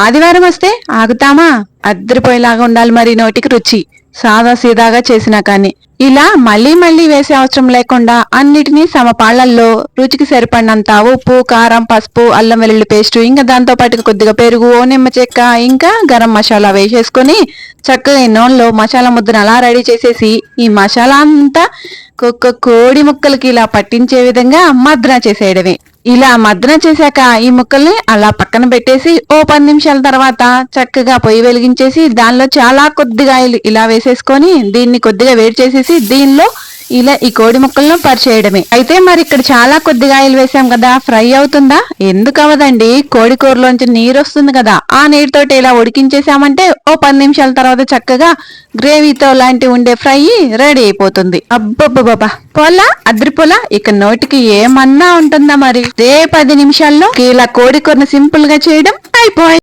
ఆదివారం వస్తే ఆగుతామా? అద్దరిపోయేలాగా ఉండాలి మరి నోటికి రుచి. సాదా సీదాగా చేసినా కానీ ఇలా మళ్ళీ మళ్ళీ వేసే అవసరం లేకుండా అన్నిటినీ సమపాళ్లల్లో రుచికి సరిపడినంత ఉప్పు, కారం, పసుపు, అల్లం వెల్లుల్లి పేస్టు, ఇంకా దాంతో పాటు కొద్దిగా పెరుగు, నిమ్మ చెక్క, ఇంకా గరం మసాలా వేసేసుకొని చక్కగా ఈ నూనెలో మసాలా ముద్దను అలా రెడీ చేసేసి ఈ మసాలా అంతా కోడి ముక్కలకి ఇలా పట్టించే విధంగా మద్దన చేసేయడమే. ఇలా మద్దన చేశాక ఈ ముక్కల్ని అలా పక్కన పెట్టేసి ఓ 10 నిమిషాల తర్వాత చక్కగా పొయ్యి వెలిగించేసి దానిలో చాలా కొద్దిగా ఆయిల్ ఇలా వేసేసుకొని దీన్ని కొద్దిగా వేడి చేసేసి దీనిలో ఇలా ఈ కోడి ముక్కలను పరిచేయడమే. అయితే మరి ఇక్కడ చాలా కొద్దిగా ఆయిల్ వేసాం కదా, ఫ్రై అవుతుందా? ఎందుకు అవదండి, కోడి కూరలోంచి నీరు వస్తుంది కదా, ఆ నీరుతోటి ఇలా ఉడికించేసామంటే ఓ 10 నిమిషాల తర్వాత చక్కగా గ్రేవీతో లాంటి ఉండే ఫ్రై రెడీ అయిపోతుంది. అబ్బబ్బబ్బా, పోలా అద్రిపోలా, ఇక నోటికి ఏమన్నా ఉంటుందా మరి. 10 నిమిషాల్లో ఇలా కోడి కూరను సింపుల్ గా చేయడం అయిపోయింది.